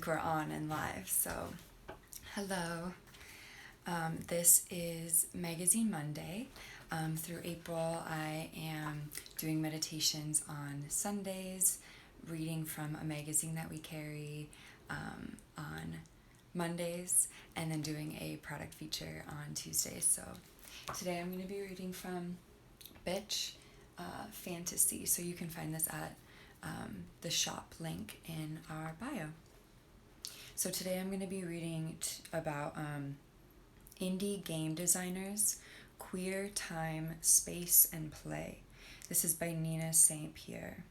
think we're on and live, so hello. This is Magazine Monday. Through April, I am doing meditations on Sundays, reading from a magazine that we carry on Mondays, and then doing a product feature on Tuesdays. So today I'm going to be reading from Bitch Fantasy, so you can find this at the shop link in our bio. So today I'm going to be reading about indie game designers, queer time, space, and play. This is by Nina St. Pierre.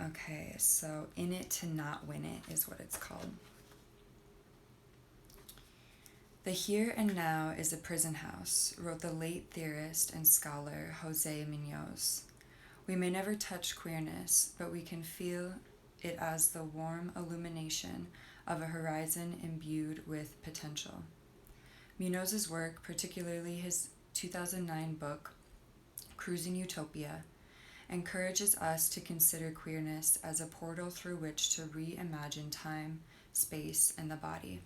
Okay, so In It to Not Win It is what it's called. The here and now is a prison house, wrote the late theorist and scholar Jose Munoz. We may never touch queerness, but we can feel it as the warm illumination of a horizon imbued with potential. Munoz's work, particularly his 2009 book, Cruising Utopia, encourages us to consider queerness as a portal through which to reimagine time, space, and the body.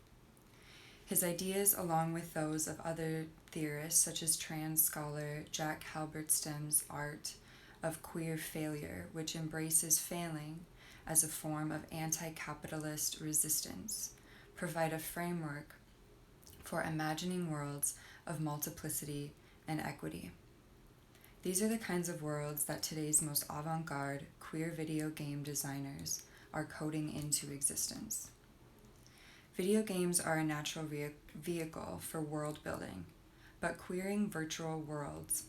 His ideas, along with those of other theorists such as trans scholar Jack Halberstam's art of queer failure, which embraces failing as a form of anti-capitalist resistance, provide a framework for imagining worlds of multiplicity and equity. These are the kinds of worlds that today's most avant-garde queer video game designers are coding into existence. Video games are a natural vehicle for world building, but queering virtual worlds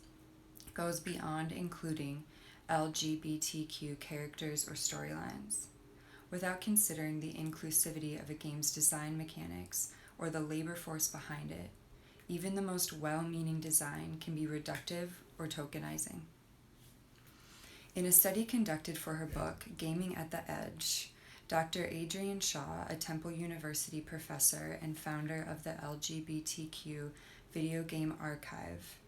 goes beyond including LGBTQ characters or storylines. Without considering the inclusivity of a game's design mechanics or the labor force behind it, even the most well-meaning design can be reductive or tokenizing. In a study conducted for her book, Gaming at the Edge, Dr. Adrienne Shaw, a Temple University professor and founder of the LGBTQ Video Game Archive,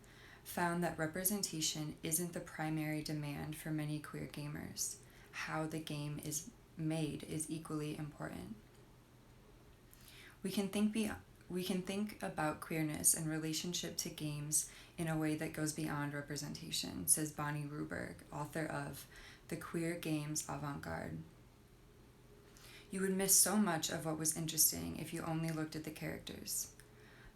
found that representation isn't the primary demand for many queer gamers. How the game is made is equally important. We can think about queerness in relationship to games in a way that goes beyond representation, says Bonnie Ruberg, author of The Queer Games Avant-Garde. You would miss so much of what was interesting if you only looked at the characters.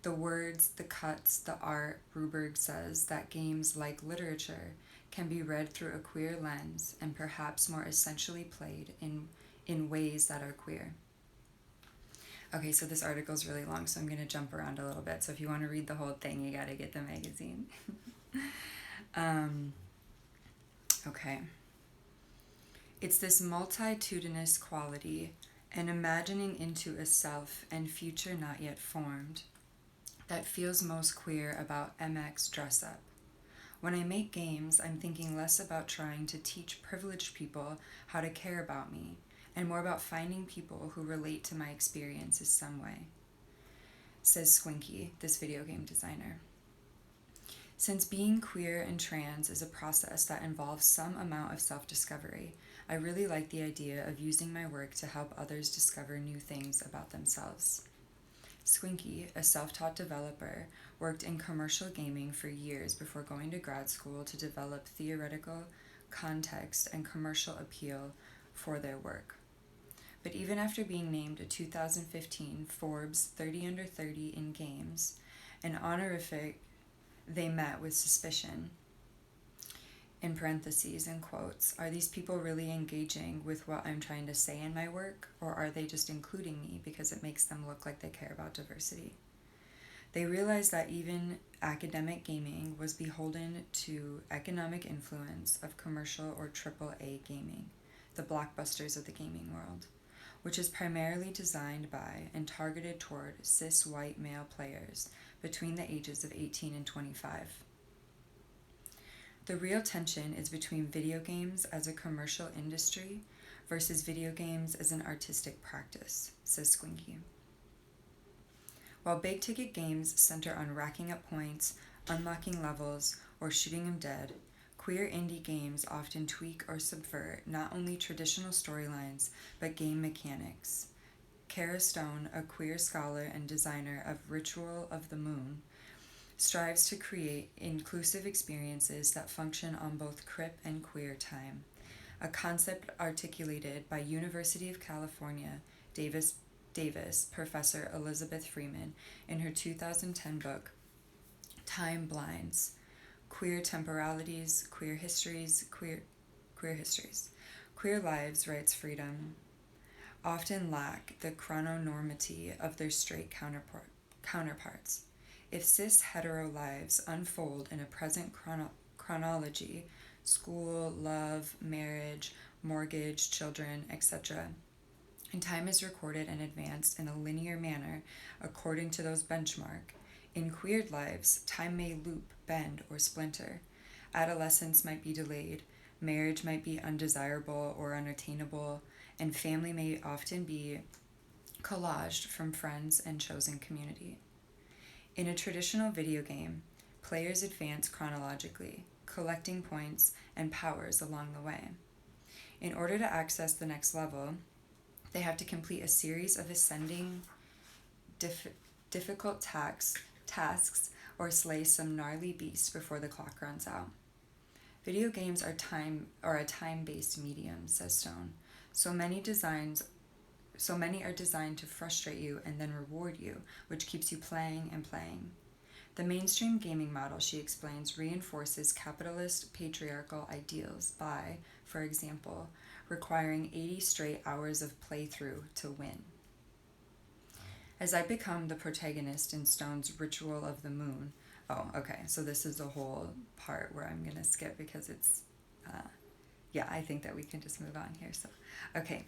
The words, the cuts, the art, Ruberg says that games, like literature, can be read through a queer lens and perhaps more essentially played in ways that are queer. Okay, so this article is really long, so I'm going to jump around a little bit. So if you want to read the whole thing, you got to get the magazine. Okay. It's this multitudinous quality, an imagining into a self and future not yet formed, that feels most queer about MX dress up. When I make games, I'm thinking less about trying to teach privileged people how to care about me, and more about finding people who relate to my experiences some way, says Squinky, this video game designer. Since being queer and trans is a process that involves some amount of self-discovery, I really like the idea of using my work to help others discover new things about themselves. Squinky, a self-taught developer, worked in commercial gaming for years before going to grad school to develop theoretical context and commercial appeal for their work. But even after being named a 2015 Forbes 30 Under 30 in Games, an honorific they met with suspicion, in parentheses and quotes, are these people really engaging with what I'm trying to say in my work, or are they just including me because it makes them look like they care about diversity? They realized that even academic gaming was beholden to economic influence of commercial or AAA gaming, the blockbusters of the gaming world, which is primarily designed by and targeted toward cis white male players between the ages of 18 and 25. The real tension is between video games as a commercial industry versus video games as an artistic practice, says Squinky. While big-ticket games center on racking up points, unlocking levels, or shooting them dead, queer indie games often tweak or subvert not only traditional storylines, but game mechanics, Kara Stone, a queer scholar and designer of Ritual of the Moon, strives to create inclusive experiences that function on both crip and queer time, a concept articulated by University of California Davis professor Elizabeth Freeman in her 2010 book, Time Blinds, Queer Temporalities, Queer Histories, Queer Histories. Queer lives, writes Freedom, often lack the chrononormativity of their straight counterparts. If cis hetero lives unfold in a present chronology, school, love, marriage, mortgage, children, etc., and time is recorded and advanced in a linear manner according to those benchmarks, in queered lives, time may loop, bend, or splinter. Adolescence might be delayed, marriage might be undesirable or unattainable, and family may often be collaged from friends and chosen community. In a traditional video game, players advance chronologically, collecting points and powers along the way. In order to access the next level, they have to complete a series of ascending difficult tasks or slay some gnarly beast before the clock runs out. Video games are a time-based medium, says Stone. So many are designed to frustrate you and then reward you, which keeps you playing and playing. The mainstream gaming model, she explains, reinforces capitalist patriarchal ideals by, for example, requiring 80 straight hours of playthrough to win. As I become the protagonist in Stone's Ritual of the Moon, so this is a whole part where I'm going to skip because it's, I think that we can just move on here. So, okay.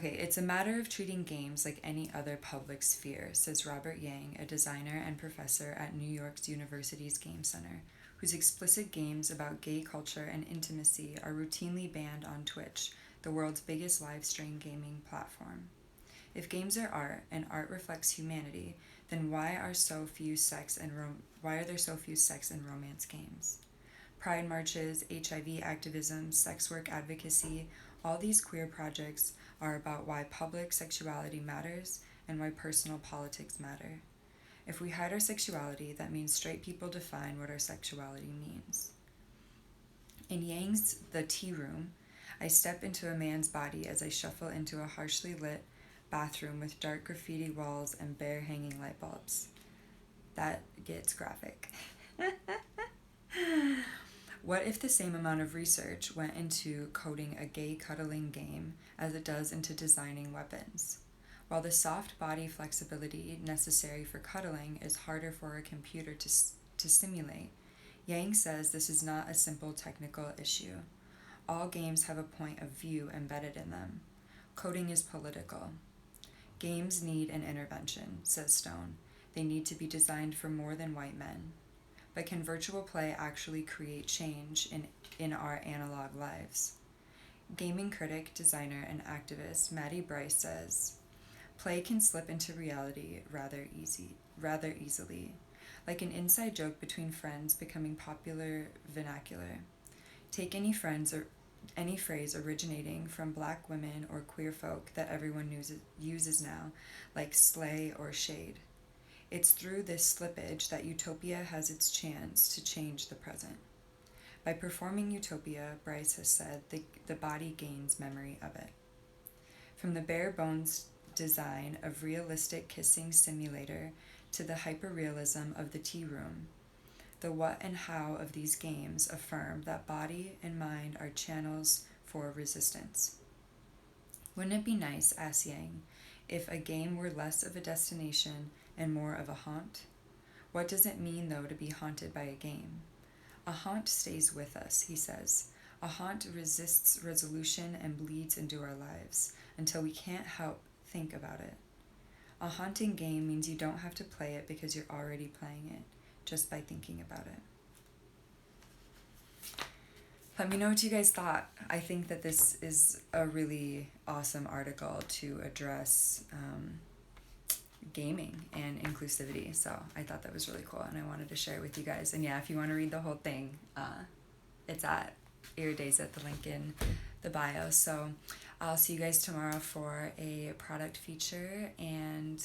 It's a matter of treating games like any other public sphere, says Robert Yang, a designer and professor at New York's University's Game Center, whose explicit games about gay culture and intimacy are routinely banned on Twitch, the world's biggest live stream gaming platform. If games are art and art reflects humanity, then why are there so few sex and romance games? Pride marches, HIV activism, sex work advocacy, all these queer projects are about why public sexuality matters and why personal politics matter. If we hide our sexuality, that means straight people define what our sexuality means. In Yang's The Tea Room, I step into a man's body as I shuffle into a harshly lit bathroom with dark graffiti walls and bare hanging light bulbs. That gets graphic. What if the same amount of research went into coding a gay cuddling game as it does into designing weapons? While the soft body flexibility necessary for cuddling is harder for a computer to simulate, Yang says this is not a simple technical issue. All games have a point of view embedded in them. Coding is political. Games need an intervention, says Stone. They need to be designed for more than white men. But can virtual play actually create change in our analog lives? Gaming critic, designer, and activist Maddie Bryce says, play can slip into reality rather easily, like an inside joke between friends becoming popular vernacular. Take any phrase originating from black women or queer folk that everyone uses now, like slay or shade. It's through this slippage that utopia has its chance to change the present. By performing utopia, Bryce has said, the body gains memory of it. From the bare bones design of realistic kissing simulator to the hyperrealism of the tea room, the what and how of these games affirm that body and mind are channels for resistance. Wouldn't it be nice, asks Yang, if a game were less of a destination and more of a haunt? What does it mean, though, to be haunted by a game? A haunt stays with us, he says. A haunt resists resolution and bleeds into our lives until we can't help think about it. A haunting game means you don't have to play it because you're already playing it, just by thinking about it. Let me know what you guys thought. I think that this is a really awesome article to address gaming and inclusivity. So I thought that was really cool and I wanted to share it with you guys. And yeah, if you want to read the whole thing, it's at iridaeza, the link in the bio. So I'll see you guys tomorrow for a product feature. And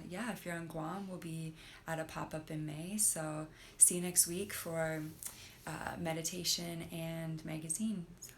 yeah, if you're on Guam, we'll be at a pop-up in May. So see you next week for meditation and magazine. So